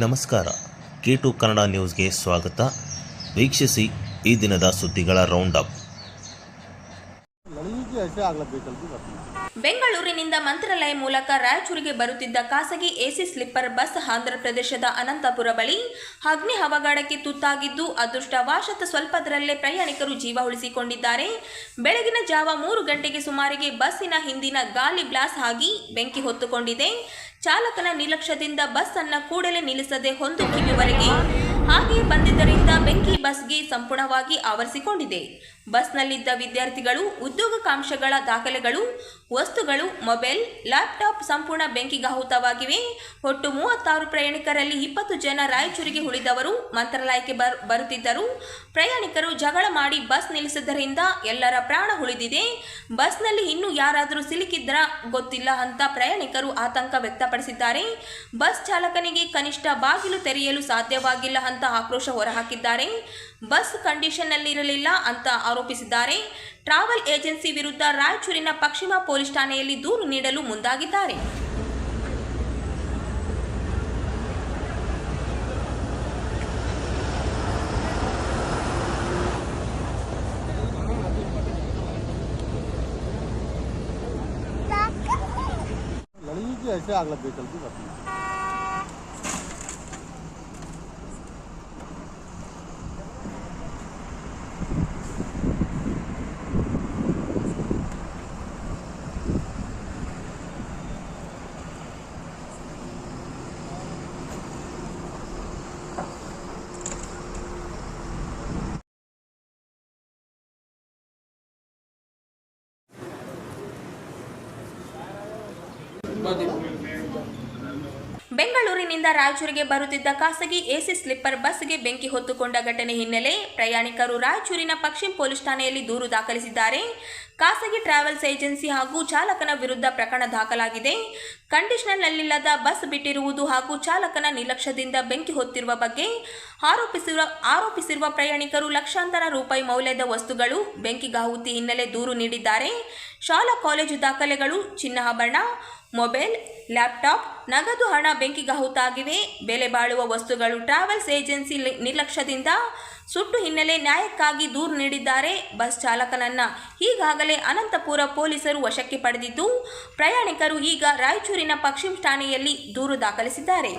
ನಮಸ್ಕಾರ. K2 ಕನ್ನಡ ನ್ಯೂಸ್ಗೆ ಸ್ವಾಗತ. ವೀಕ್ಷಿಸಿ ಈ ದಿನದ ಸುದ್ದಿಗಳ ರೌಂಡ್ ಅಪ್. ಬೆಂಗಳೂರಿನಿಂದ ಮಂತ್ರಾಲಯ ಮೂಲಕ ರಾಯಚೂರಿಗೆ ಬರುತ್ತಿದ್ದ ಖಾಸಗಿ ಎಸಿ ಸ್ಲೀಪರ್ ಬಸ್ ಆಂಧ್ರ ಪ್ರದೇಶದ ಅನಂತಪುರ ಬಳಿ ಅಗ್ನಿ ಅವಘಡಕ್ಕೆ ತುತ್ತಾಗಿದ್ದು ಅದೃಷ್ಟವಶಾತ್ ಸ್ವಲ್ಪದರಲ್ಲೇ ಪ್ರಯಾಣಿಕರು ಜೀವ ಉಳಿಸಿಕೊಂಡಿದ್ದಾರೆ. ಬೆಳಗಿನ ಜಾವ 3 ಗಂಟೆಗೆ ಸುಮಾರಿಗೆ ಬಸ್ಸಿನ ಹಿಂದಿನ ಗಾಳಿ ಬ್ಲಾಸ್ಟ್ ಆಗಿ ಬೆಂಕಿ ಹೊತ್ತುಕೊಂಡಿದೆ. ಚಾಲಕನ ನಿರ್ಲಕ್ಷ್ಯದಿಂದ ಬಸ್ ಅನ್ನು ಕೂಡಲೇ ನಿಲ್ಲಿಸದೆ ಒಂದು ಕಿವಿವರೆಗೆ ಹಾಗೆ ಬಂದಿದ್ದರಿಂದ ಬೆಂಕಿ ಬಸ್ಗೆ ಸಂಪೂರ್ಣವಾಗಿ ಆವರಿಸಿಕೊಂಡಿದೆ. ಬಸ್ನಲ್ಲಿದ್ದ ವಿದ್ಯಾರ್ಥಿಗಳು, ಉದ್ಯೋಗಾಕಾಂಕ್ಷಿಗಳ ದಾಖಲೆಗಳು, ವಸ್ತುಗಳು, ಮೊಬೈಲ್, ಲ್ಯಾಪ್ಟಾಪ್ ಸಂಪೂರ್ಣ ಬೆಂಕಿಗಾಹುತವಾಗಿವೆ. ಒಟ್ಟು 36 ಪ್ರಯಾಣಿಕರಲ್ಲಿ 20 ಜನ ರಾಯಚೂರಿಗೆ ಉಳಿದವರು ಮಂತ್ರಾಲಯಕ್ಕೆ ಬರುತ್ತಿದ್ದರು. ಪ್ರಯಾಣಿಕರು ಜಗಳ ಮಾಡಿ ಬಸ್ ನಿಲ್ಲಿಸಿದ್ದರಿಂದ ಎಲ್ಲರ ಪ್ರಾಣ ಉಳಿದಿದೆ. ಬಸ್ನಲ್ಲಿ ಇನ್ನೂ ಯಾರಾದರೂ ಸಿಲುಕಿದ್ರ ಗೊತ್ತಿಲ್ಲ ಅಂತ ಪ್ರಯಾಣಿಕರು ಆತಂಕ ವ್ಯಕ್ತಪಡಿಸಿದ್ದಾರೆ. ಬಸ್ ಚಾಲಕನಿಗೆ ಕನಿಷ್ಠ ಬಾಗಿಲು ತೆರೆಯಲು ಸಾಧ್ಯವಾಗಿಲ್ಲ ಅಂತ ಆಕ್ರೋಶ ಹೊರಹಾಕಿದ್ದಾರೆ. ಬಸ್ ಕಂಡೀಷನ್ನಲ್ಲಿರಲಿಲ್ಲ ಅಂತ ಆರೋಪಿಸಿದ್ದಾರೆ. ಟ್ರಾವೆಲ್ ಏಜೆನ್ಸಿ ವಿರುದ್ಧ ರಾಯಚೂರಿನ ಪಶ್ಚಿಮ ಪೊಲೀಸ್ ಠಾಣೆಯಲ್ಲಿ ದೂರು ನೀಡಲು ಮುಂದಾಗಿದ್ದಾರೆ. ಬೆಂಗಳೂರಿನಿಂದ ರಾಯಚೂರಿಗೆ ಬರುತ್ತಿದ್ದ ಖಾಸಗಿ ಎಸಿ ಸ್ಲೀಪರ್ ಬಸ್ಗೆ ಬೆಂಕಿ ಹೊತ್ತುಕೊಂಡ ಘಟನೆ ಹಿನ್ನೆಲೆ ಪ್ರಯಾಣಿಕರು ರಾಯಚೂರಿನ ಪಶ್ಚಿಮ ಪೊಲೀಸ್ ಠಾಣೆಯಲ್ಲಿ ದೂರು ದಾಖಲಿಸಿದ್ದಾರೆ. ಖಾಸಗಿ ಟ್ರಾವೆಲ್ಸ್ ಏಜೆನ್ಸಿ ಹಾಗೂ ಚಾಲಕನ ವಿರುದ್ಧ ಪ್ರಕರಣ ದಾಖಲಾಗಿದೆ. ಕಂಡೀಷನ್ನಲ್ಲಿಲ್ಲದ ಬಸ್ ಬಿಟ್ಟಿರುವುದು ಹಾಗೂ ಚಾಲಕನ ನಿರ್ಲಕ್ಷ್ಯದಿಂದ ಬೆಂಕಿ ಹೊತ್ತಿರುವ ಬಗ್ಗೆ ಆರೋಪಿಸಿರುವ ಪ್ರಯಾಣಿಕರು ಲಕ್ಷಾಂತರ ರೂಪಾಯಿ ಮೌಲ್ಯದ ವಸ್ತುಗಳು ಬೆಂಕಿಗಾಹುತಿ ಹಿನ್ನೆಲೆ ದೂರು ನೀಡಿದ್ದಾರೆ. ಶಾಲಾ ಕಾಲೇಜು ದಾಖಲೆಗಳು, ಚಿನ್ನಾಭರಣ, ಮೊಬೈಲ್, ಲ್ಯಾಪ್ಟಾಪ್, ನಗದು ಹಣ ಬೆಂಕಿಗಾಹುತಾಗಿವೆ. ಬೆಲೆ ಬಾಳುವ ವಸ್ತುಗಳು ಟ್ರಾವೆಲ್ಸ್ ಏಜೆನ್ಸಿ ನಿರ್ಲಕ್ಷ್ಯದಿಂದ ಸುಟ್ಟು ಹಿನ್ನೆಲೆ ನ್ಯಾಯಕ್ಕಾಗಿ ದೂರು ನೀಡಿದ್ದಾರೆ. ಬಸ್ ಚಾಲಕನನ್ನ ಈಗಾಗಲೇ ಅನಂತಪುರ ಪೊಲೀಸರು ವಶಕ್ಕೆ ಪಡೆದಿದ್ದು, ಪ್ರಯಾಣಿಕರು ಈಗ ರಾಯಚೂರಿನ ಪಶ್ಚಿಮ ಠಾಣೆಯಲ್ಲಿ ದೂರು ದಾಖಲಿಸಿದ್ದಾರೆ.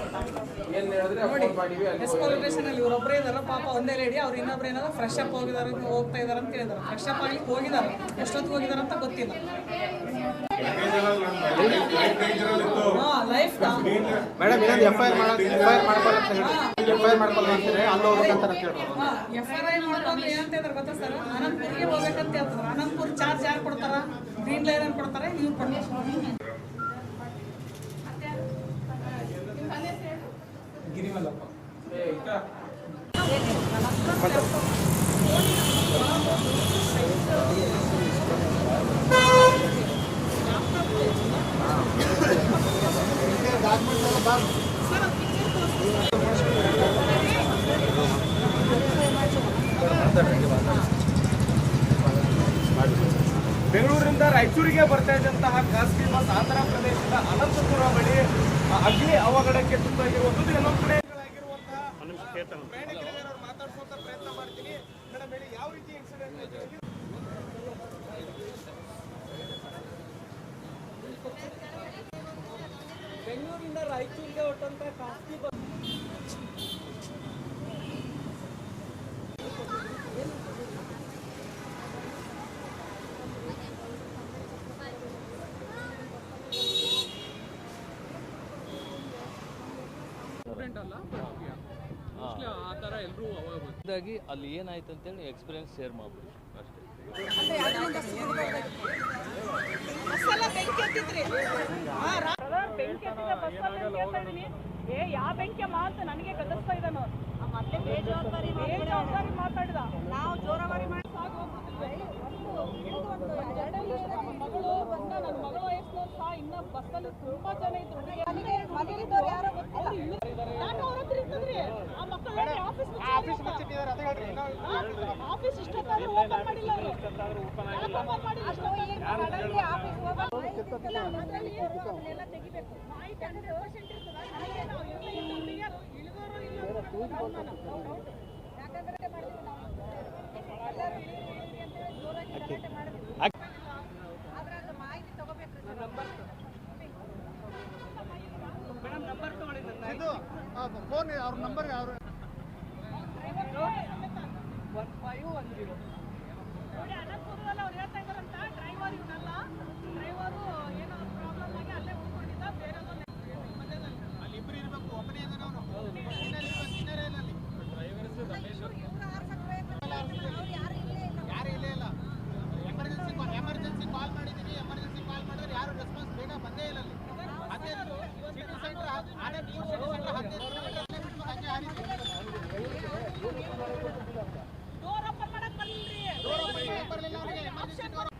ಫ್ರೆಶ್ ಅಪ್ ಹೋಗ್ತಾ ಇದಾರೆ ಅಂತ ಹೇಳಿದಾರೆ. ಫ್ರೆಶ್ ಅಪ್ ಆಗಿ ಹೋಗಿದ್ದಾರೆ, ಎಷ್ಟೊತ್ತಿಗೆ ಹೋಗಿದ್ದಾರೆ ಅಂತ ಗೊತ್ತಿಲ್ಲ. ಮೇಡಮ್ ಇನ್ನೊಂದು ಎಫ್ಐಆರ್ ಮಾಡ್ಕೊಂಡು ಏನಂತ ಇದಾರೆ ಗೊತ್ತಾ ಸರ್? ಅನಂತಪುರಿಗೆ ಹೋಗ್ಬೇಕಂತ ಹೇಳ್ತಾರೆ. ಅನಂತಪುರ ಚಾರ್ಜ್ ಯಾರು ಕೊಡ್ತಾರ? ಗ್ರೀನ್ ಲೈನ್ ಅನ್ನು ಕೊಡ್ತಾರೆ, ನೀವು ಕೊಡ್ತಾರೆ. ಗಿರಿಮಲ್ಲಪ್ಪ ಬೆಂಗಳೂರಿನಿಂದ ರಾಯಚೂರಿಗೆ ಬರ್ತಾ ಇದ್ದಂತಹ ಖಾಸಗಿ ಬಸ್ ಆಂಧ್ರ ಪ್ರದೇಶದ ಅನಂತಪುರ ಬಳಿ ಅಗ್ನಿ ಅವಘಡಕ್ಕೆ ತುತ್ತಾಗಿರುವಂಥದ್ದು. ಇನ್ನೊಂದು ಕಡೆ ಮಾತಾಡ್ಸೋಂತ ಪ್ರಯತ್ನ ಮಾಡ್ತೀನಿ. ಮೇಡಮ್ ಹೇಳಿ, ಯಾವ ರೀತಿ ಇನ್ಸಿಡೆಂಟ್ ಆಗಿದೆ? ಬೆಂಗಳೂರಿಂದ ರಾಯಚೂರಿಗೆ ಹೊಟ್ಟಂತ ಖಾಸಗಿ ಬಸ್ ಇದಾಗಿ ಅಲ್ಲಿ ಏನಾಯ್ತು ಅಂತೇಳಿ ಎಕ್ಸ್ಪೀರಿಯನ್ಸ್ ಶೇರ್ ಮಾಡ್ಬಿಡಿ ಅಷ್ಟೇ. ಯಾವ ಬೆಂಕಿಯಮ್ಮ ಅಂತ ನನಗೆ ಗದರ್ಸ್ತಾ ಇದ್ದಾನು. ಮತ್ತೆ ಬೇಜವಾಬ್ದಾರಿ ಮಾತಾಡಿದ. ನಾವು ಜೋರಾವರಿ ಮಾಡಿ ಮಗಳು ಬಂದ, ನನ್ನ ಮಗಳ ವಯಸ್ಸಿನ ಸಹ ಇನ್ನ ಬಸ್ಸಲ್ಲಿ ತುಂಬಾ ಜನ ಇದ್ರು. ಆಫೀಸ್ ಇಷ್ಟೊತ್ತಾದ್ರೂ ಓಪನ್ ಮಾಡಿಲ್ಲ ಅವರು. ತೆಗಿಬೇಕು. 100% ಇರ್ತದ. ಡ್ರೈವರು ಇಲ್ಲಿ ಯಾಕಂದ್ರೆ ಮಾಡಿದ್ವಿ ನಾವು ಎಲ್ಲರೂ ಇಳಿರಿ ಅಂತೇಳಿ ಜೋರಾಗಿ ಗಲಾಟೆ ಮಾಡಿದ್ವಿ. ಆದ್ರೆ ಅದು ಮಾಹಿತಿ ತಗೋಬೇಕು ಫೋನ್ ಅವ್ರ ನಂಬರ್ ಯಾರು ನೋಡಿ ಅನಂತಪುರದಲ್ಲಿ ಅವ್ರು ಹೇಳ್ತಾ ಇದ್ದಾರಂತ ಡ್ರೈವರ್ ಇವನಲ್ಲ, ಡ್ರೈವರು ಏನೋ ಪ್ರಾಬ್ಲಮ್ ಆಗಿ ಅಲ್ಲೇ ಉಳ್ಕೊಂಡಿದ್ದ ಬೇರೆ ಅಲ್ಲಿ ಇಬ್ರು ಇರಬೇಕು, ಒಬ್ಬನೇ ಇದ್ದಾನೆ ಅವನು. ಯಾರು ಇಲ್ಲೇ ಇಲ್ಲ. ಎಮರ್ಜೆನ್ಸಿ ಕಾಲ್ ಮಾಡಿದೀನಿ, ಎಮರ್ಜೆನ್ಸಿ ಕಾಲ್ ಮಾಡಿದ್ರೆ ಯಾರು ರೆಸ್ಪಾನ್ಸ್ ಬೇಗ ಬಂದೇ ಇಲ್ಲ. ಅಲ್ಲಿ ಅದೇ ಸಿಟಿ ಸೆಂಟರ್ ಆಡೇ ನೀವು ಸಿಟಿ ಸೆಂಟರ್ 15 ಕಿಲೋಮೀಟರ್ ಬಿಟ್ಟು ಹಂಗೆ ಹಾರಿದ್ವಿ. ಡೋರ್ ಓಪನ್ ಮಾಡಕ್ ಬರಲಿಲ್ಲ ಅವರಿಗೆ ಎಮರ್ಜೆನ್ಸಿ ಡೋರ್.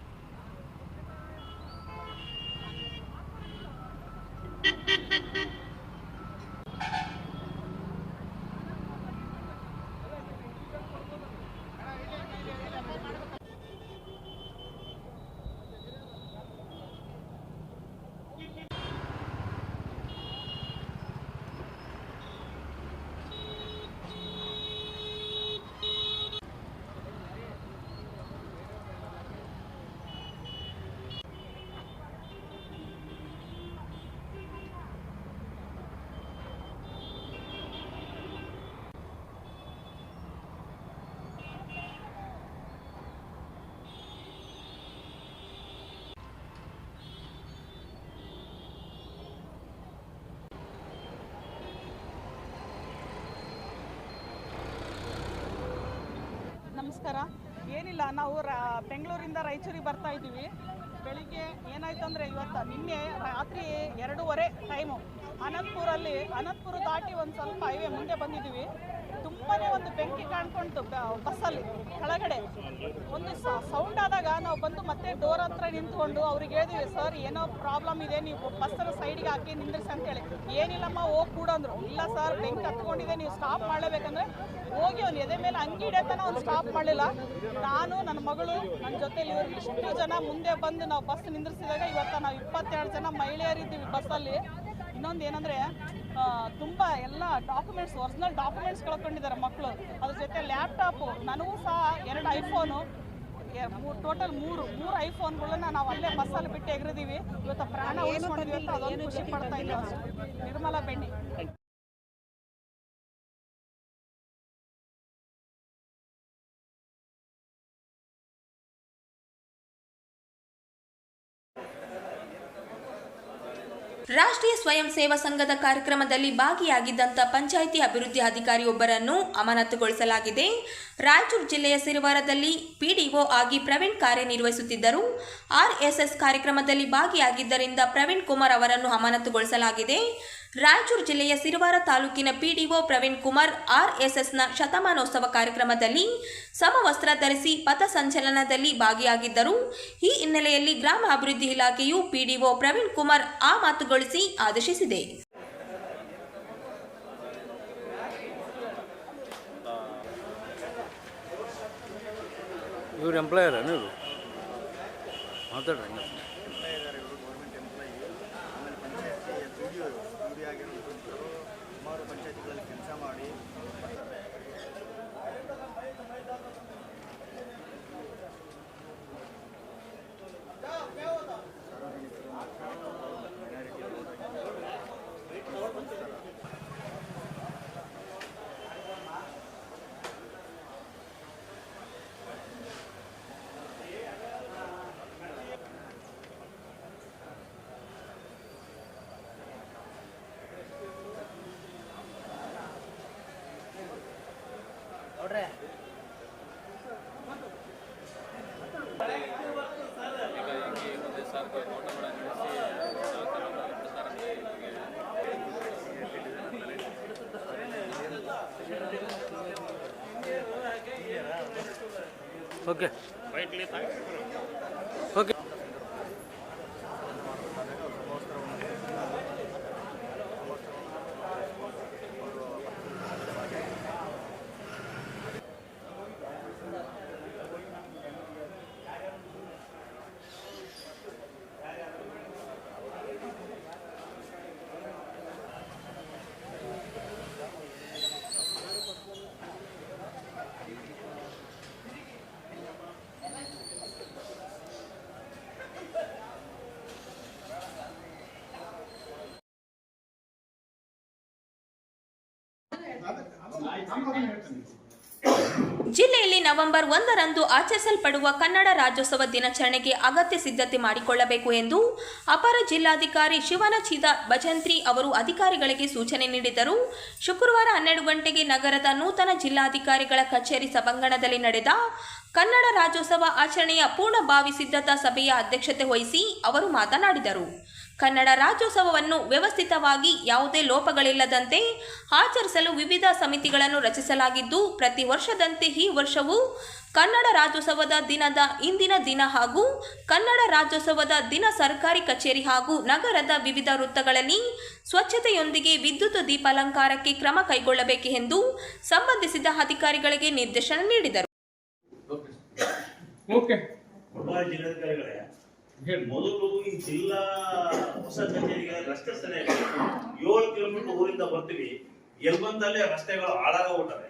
ನಮಸ್ಕಾರ. ಏನಿಲ್ಲ, ನಾವು ಬೆಂಗಳೂರಿಂದ ರಾಯಚೂರಿಗೆ ಬರ್ತಾ ಇದ್ದೀವಿ. ಬೆಳಿಗ್ಗೆ ಏನಾಯ್ತು ಅಂದರೆ ನಿನ್ನೆ ರಾತ್ರಿ 2:30 ಟೈಮು ಅನಂತಪುರ ದಾಟಿ ಒಂದು ಸ್ವಲ್ಪ ಹೈವೇ ಮುಂದೆ ಬಂದಿದ್ದೀವಿ. ತುಂಬಾ ಒಂದು ಬೆಂಕಿ ಕಾಣ್ಕೊಂಡು ಬಸ್ಸಲ್ಲಿ ಕೆಳಗಡೆ ಒಂದು ಸೌಂಡ್ ಆದಾಗ ನಾವು ಬಂದು ಮತ್ತೆ ಡೋರ್ ಹತ್ರ ನಿಂತ್ಕೊಂಡು ಅವ್ರಿಗೆ ಹೇಳಿದ್ವಿ, ಸರ್ ಏನೋ ಪ್ರಾಬ್ಲಮ್ ಇದೆ, ನೀವು ಬಸ್ಸನ್ನು ಸೈಡ್ಗೆ ಹಾಕಿ ನಿಂದ್ರಿಸಿ ಅಂತೇಳಿ. ಏನಿಲ್ಲಮ್ಮ ಹೋಗಿ ಕೂಡಂದ್ರು. ಇಲ್ಲ ಸರ್ ಬೆಂಕಿ ಹತ್ಕೊಂಡಿದೆ, ನೀವು ಸ್ಟಾಪ್ ಮಾಡಲೇಬೇಕಂದ್ರೆ ಹೋಗಿ ಅವ್ನು ಎದೆ ಮೇಲೆ ಅಂಗಿ ಹಿಡಿಯತನ ಅವ್ನು ಸ್ಟಾಪ್ ಮಾಡಲಿಲ್ಲ. ನಾನು ನನ್ನ ಮಗಳು ನನ್ನ ಜೊತೆಲಿ ಇವರು ಇಷ್ಟು ಜನ ಮುಂದೆ ಬಂದು ನಾವು ಬಸ್ ನಿಂದ್ರಿಸಿದಾಗ ಇವತ್ತು ನಾವು 22 ಜನ ಮಹಿಳೆಯರಿದ್ದೀವಿ ಬಸ್ಸಲ್ಲಿ. ಇನ್ನೊಂದು ಏನಂದರೆ ತುಂಬ ಎಲ್ಲ ಡಾಕ್ಯುಮೆಂಟ್ಸ್, ಒರಿಜಿನಲ್ ಡಾಕ್ಯುಮೆಂಟ್ಸ್ ಕಳ್ಕೊಂಡಿದ್ದಾರೆ ಮಕ್ಕಳು. ಅದ್ರ ಜೊತೆ ಲ್ಯಾಪ್ಟಾಪು, ನನಗೂ ಸಹ 2 ಐಫೋನು, ಟೋಟಲ್ ಮೂರು ಐಫೋನ್ಗಳನ್ನ ನಾವು ಅಲ್ಲೇ ಬಸ್ಸಲ್ಲಿ ಬಿಟ್ಟು ಎಗರಿದೀವಿ. ಇವತ್ತು ಪ್ರಾಣ ಉಳಿಸ್ಕೊಂಡಿದ್ವಿ ಅಂತ ಅದೊಂದು ಖುಷಿ ಪಡ್ತಾ ಇದ್ದೀವಿ. ನಿರ್ಮಲಾ ಬೆಣ್ಣಿ. ರಾಷ್ಟ್ರೀಯ ಸ್ವಯಂ ಸೇವಾ ಸಂಘದ ಕಾರ್ಯಕ್ರಮದಲ್ಲಿ ಭಾಗಿಯಾಗಿದ್ದಂಥ ಪಂಚಾಯಿತಿ ಅಭಿವೃದ್ಧಿ ಅಧಿಕಾರಿಯೊಬ್ಬರನ್ನು ಅಮಾನತುಗೊಳಿಸಲಾಗಿದೆ. ರಾಯಚೂರು ಜಿಲ್ಲೆಯ ಸಿರವಾರದಲ್ಲಿ ಪಿಡಿಒ ಆಗಿ ಪ್ರವೀಣ್ ಕಾರ್ಯನಿರ್ವಹಿಸುತ್ತಿದ್ದರು. ಆರ್ಎಸ್ಎಸ್ ಕಾರ್ಯಕ್ರಮದಲ್ಲಿ ಭಾಗಿಯಾಗಿದ್ದರಿಂದ ಪ್ರವೀಣ್ ಕುಮಾರ್ ಅವರನ್ನು ಅಮಾನತುಗೊಳಿಸಲಾಗಿದೆ. ರಾಯಚೂರು ಜಿಲ್ಲೆಯ ಸಿರವಾರ ತಾಲೂಕಿನ ಪಿಡಿಒ ಪ್ರವೀಣ್ ಕುಮಾರ್ ಆರ್ಎಸ್ಎಸ್ನ ಶತಮಾನೋತ್ಸವ ಕಾರ್ಯಕ್ರಮದಲ್ಲಿ ಸಮವಸ್ತ್ರ ಧರಿಸಿ ಪಥಸಂಚಲನದಲ್ಲಿ ಭಾಗಿಯಾಗಿದ್ದರು. ಈ ಹಿನ್ನೆಲೆಯಲ್ಲಿ ಗ್ರಾಮ ಅಭಿವೃದ್ಧಿ ಇಲಾಖೆಯು ಪಿಡಿಒ ಪ್ರವೀಣ್ ಕುಮಾರ್ ಅಮಾನತುಗೊಳಿಸಿ ಆದೇಶಿಸಿದೆ. ಇವ್ರ ಎಂಪ್ಲಾಯರ್ ನೀವು ಮಾತಾಡ್ರಿ. ಸುಮಾರು ಪಂಚಾಯತಿಗಳಲ್ಲಿ ಕೆಲಸ ಮಾಡಿ ಓಕೆ ಓಕೆ. ಜಿಲ್ಲೆಯಲ್ಲಿ ನವೆಂಬರ್ 1ರಂದು ಆಚರಿಸಲ್ಪಡುವ ಕನ್ನಡ ರಾಜ್ಯೋತ್ಸವ ದಿನಾಚರಣೆಗೆ ಅಗತ್ಯ ಸಿದ್ಧತೆ ಮಾಡಿಕೊಳ್ಳಬೇಕು ಎಂದು ಅಪರ ಜಿಲ್ಲಾಧಿಕಾರಿ ಶಿವನಚಿದ ಭಜಂತ್ರಿ ಅವರು ಅಧಿಕಾರಿಗಳಿಗೆ ಸೂಚನೆ ನೀಡಿದರು. ಶುಕ್ರವಾರ 12 ಗಂಟೆಗೆ ನಗರದ ನೂತನ ಜಿಲ್ಲಾಧಿಕಾರಿಗಳ ಕಚೇರಿ ಸಭಾಂಗಣದಲ್ಲಿ ನಡೆದ ಕನ್ನಡ ರಾಜ್ಯೋತ್ಸವ ಆಚರಣೆಯ ಪೂರ್ಣಭಾವಿ ಸಿದ್ಧತಾ ಸಭೆಯ ಅಧ್ಯಕ್ಷತೆ ವಹಿಸಿ ಅವರು ಮಾತನಾಡಿದರು. ಕನ್ನಡ ರಾಜ್ಯೋತ್ಸವವನ್ನು ವ್ಯವಸ್ಥಿತವಾಗಿ ಯಾವುದೇ ಲೋಪಗಳಿಲ್ಲದಂತೆ ಆಚರಿಸಲು ವಿವಿಧ ಸಮಿತಿಗಳನ್ನು ರಚಿಸಲಾಗಿದ್ದು, ಪ್ರತಿ ವರ್ಷದಂತೆ ಈ ವರ್ಷವೂ ಕನ್ನಡ ರಾಜ್ಯೋತ್ಸವದ ದಿನದ ಇಂದಿನ ದಿನ ಹಾಗೂ ಕನ್ನಡ ರಾಜ್ಯೋತ್ಸವದ ದಿನ ಸರ್ಕಾರಿ ಕಚೇರಿ ಹಾಗೂ ನಗರದ ವಿವಿಧ ವೃತ್ತಗಳಲ್ಲಿ ಸ್ವಚ್ಛತೆಯೊಂದಿಗೆ ವಿದ್ಯುತ್ ದೀಪಾಲಂಕಾರಕ್ಕೆ ಕ್ರಮ ಕೈಗೊಳ್ಳಬೇಕೆಂದು ಸಂಬಂಧಿಸಿದ ಅಧಿಕಾರಿಗಳಿಗೆ ನಿರ್ದೇಶನ ನೀಡಿದರು. ಜಿಲ್ಲಾಧಿಕಾರಿಗಳೇ, ಮೊದಲು ಈ ಜಿಲ್ಲಾ ಹೊಸ ಕಚೇರಿಗೆ ರಸ್ತೆ ಸರಿ 7 ಕಿಲೋಮೀಟರ್ ಊರಿಂದ ಬರ್ತೀವಿ. ಎಲ್ಬಂದಲ್ಲೇ ರಸ್ತೆಗಳು ಹಾಳಾಗೋಗ್ಬಿಟ್ಟವೆ.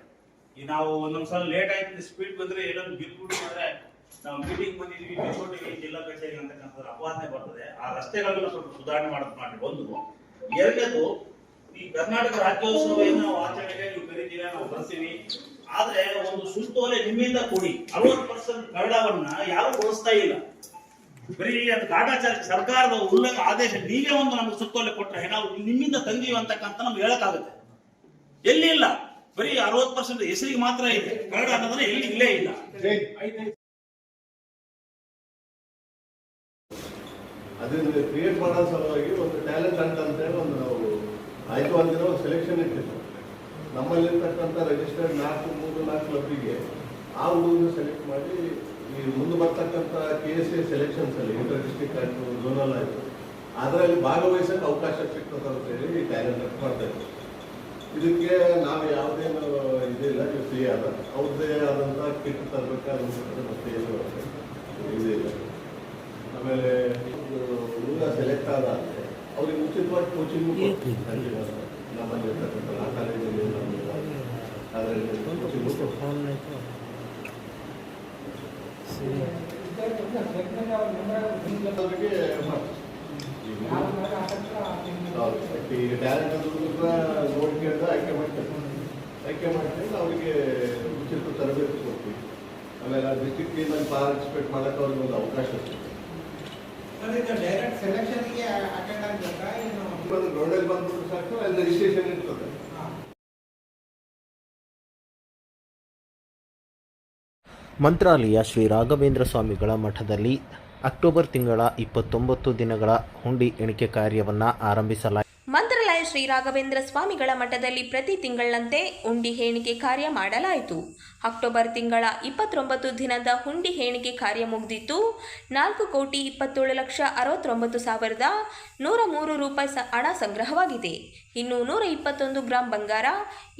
ಈ ನಾವು ಒಂದೊಂದ್ಸಲ ಲೇಟ್ ಆಯ್ತು, ಸ್ಪೀಡ್ ಬಂದ್ರೆ ಎಲ್ಲೊಂದು ಬಿಲ್ಬಿಟ್ಟು ಬಂದ್ರೆ ನಾವು ಮೀಟಿಂಗ್ ಬಂದಿದ್ವಿ, ಬಿಲ್ಕೊಟ್ಟಿವಿ ಜಿಲ್ಲಾ ಕಚೇರಿಗೆ ಅಂತಕ್ಕಂಥ ಅಪವಾದನೆ ಬರ್ತದೆ. ಆ ರಸ್ತೆಗಳನ್ನ ಸ್ವಲ್ಪ ಸುಧಾರಣೆ ಮಾಡಿ ಒಂದು. ಎರಡನೇದು, ಈ ಕರ್ನಾಟಕ ರಾಜ್ಯೋತ್ಸವ ಏನು ಆಚರಣೆಗೆ ನೀವು ಕರೀತೀರಾ, ನಾವು ಬರ್ತೀವಿ. ಆದ್ರೆ ಒಂದು ಸುತ್ತೋಲೆ ನಿಮ್ಮಿಂದ ಕೊಡಿ. 60% ಕನ್ನಡವನ್ನ ಯಾರು ಬಳಸ್ತಾ ಇಲ್ಲ. ಬರೀ ಅದು ಕಾಟಾಚಾರ ಸರ್ಕಾರದ ಆದೇಶ. ನೀವೇ ಒಂದು ನಮ್ಗೆ ಸುತ್ತೋಲೆ ಕೊಟ್ರೆ ನಾವು ನಿಮ್ಮಿಂದ ತಂದೀವಿ ಅಂತಕ್ಕಂಥ ನಮ್ಗೆ ಹೇಳಕ್ಕಾಗುತ್ತೆ. ಎಲ್ಲಿ ಇಲ್ಲ, ಬರೀ 60% ಹೆಸರಿಗೆ ಮಾತ್ರ ಇದೆ. ಕನ್ನಡ ಅನ್ನೋದ್ರೆ ಎಲ್ಲಿ ಇಲ್ಲೇ ಇಲ್ಲ. ಅದರಿಂದ ಕ್ರಿಯೇಟ್ ಮಾಡೋ ಸಲುವಾಗಿ ಒಂದು ಟ್ಯಾಲೆಂಟ್ ಹಂಟ್ ಅಂತ ಹೇಳಿ ಒಂದು ನಾವು ಆಯ್ತು ಒಂದಿನ ಒಂದು ಸೆಲೆಕ್ಷನ್ ಇಟ್ಟಿದ್ದು. ನಮ್ಮಲ್ಲಿರ್ತಕ್ಕಂಥ ರಿಜಿಸ್ಟರ್ಡ್ 4 ಕ್ಲಬ್ಬಿಗೆ ಆ ಹುಡುಗನ ಸೆಲೆಕ್ಟ್ ಮಾಡಿ ಈ ಮುಂದೆ ಬರ್ತಕ್ಕಂಥ KSA ಸೆಲೆಕ್ಷನ್ಸ್ ಅಲ್ಲಿ ಇಂಟರ್ ಡಿಸ್ಟ್ರಿಕ್ಟ್ ಆಯಿತು, ಝೋನಲ್ ಆಯಿತು, ಅದರಲ್ಲಿ ಭಾಗವಹಿಸಕ್ಕೆ ಅವಕಾಶ ಸಿಗ್ತದೆ ಅಂತ ಹೇಳಿ ಈ ಟ್ಯಾಲೆಂಟ್ ಹಂಟ್ ಮಾಡ್ತಾ ಇದ್ದೀವಿ. ಇದಕ್ಕೆ ನಾವು ಯಾವುದೇನು ಇದಿಲ್ಲ, ನೀವು ಫ್ರೀ ಆದ ಅವ್ರದ್ದೇ ಆದಂಥ ಕಿಟ್ ತರಬೇಕಾದ್ರೆ ಮತ್ತೆ ಏನು ಇದಿಲ್ಲ. ಆಮೇಲೆ ಹುಡುಗ ಸೆಲೆಕ್ಟ್ ಆದಾದರೆ ಅವ್ರಿಗೆ ಉಚಿತವಾಗಿ ಕೋಚಿಂಗ್ ನಮ್ಮಲ್ಲಿ ಇರ್ತಕ್ಕಂಥ ಆ ಕಾಲೇಜಲ್ಲಿ ಈಗ ಟ್ಯಾಲೆಂಟ್ ನೋಡ್ಕೊಂಡು ಆಯ್ಕೆ ಮಾಡ್ಕೊಂಡು ಅವರಿಗೆ ಉಚಿತ ತರಬೇತಿ ಕೊಡ್ತೀವಿ. ಆಮೇಲೆ ಆ ಡಿಸ್ಟ್ರಿಕ್ಟ್ ಟೀಮಲ್ಲಿ ಪಾರ್ಟಿಸಿಪೇಟ್ ಮಾಡೋಕ್ಕೆ ಅವ್ರಿಗೆ ಒಂದು ಅವಕಾಶ ಸಿಗ್ತದೆ. ಡೈರೆಕ್ಟ್ ಸೆಲೆಕ್ಷನ್ಗೆ ಅಟೆಂಡ್ ಆಗಬೇಕಾ? ಗ್ರೌಂಡಲ್ಲಿ ಬಂದ್ಬಿಟ್ಟು ಸಾಕು, ಅಲ್ಲಿ ರಿಜಿಸ್ಟ್ರೇಷನ್ ಇರ್ತದೆ. ಮಂತ್ರಾಲಯ ಶ್ರೀ ರಾಘವೇಂದ್ರ ಸ್ವಾಮಿಗಳ ಮಠದಲ್ಲಿ ಅಕ್ಟೋಬರ್ ತಿಂಗಳ 29 ದಿನಗಳ ಹುಂಡಿ ಎಣಿಕೆ ಕಾರ್ಯವನ್ನು ಆರಂಭಿಸಲಾಗಿದೆ. ಮಂತ್ರಾಲಯ ಶ್ರೀ ರಾಘವೇಂದ್ರ ಸ್ವಾಮಿಗಳ ಮಠದಲ್ಲಿ ಪ್ರತಿ ತಿಂಗಳಂತೆ ಹುಂಡಿ ಎಣಿಕೆ ಕಾರ್ಯ ಮಾಡಲಾಯಿತು. ಅಕ್ಟೋಬರ್ ತಿಂಗಳ 29 ದಿನದ ಹುಂಡಿ ಎಣಿಕೆ ಕಾರ್ಯ ಮುಗಿದಿತ್ತು. 4,69,69,103 ರೂಪಾಯಿ ಹಣ ಸಂಗ್ರಹವಾಗಿದೆ. ಇನ್ನು 121 ಗ್ರಾಂ ಬಂಗಾರ,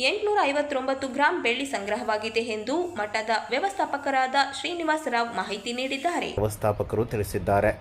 859 ಗ್ರಾಂ ಬೆಳ್ಳಿ ಸಂಗ್ರಹವಾಗಿದೆ ಎಂದು ಮಠದ ವ್ಯವಸ್ಥಾಪಕರಾದ ಶ್ರೀನಿವಾಸ ರಾವ್ ಮಾಹಿತಿ ನೀಡಿದ್ದಾರೆ. ವ್ಯವಸ್ಥಾಪಕರು ತಿಳಿಸಿದ್ದಾರೆ.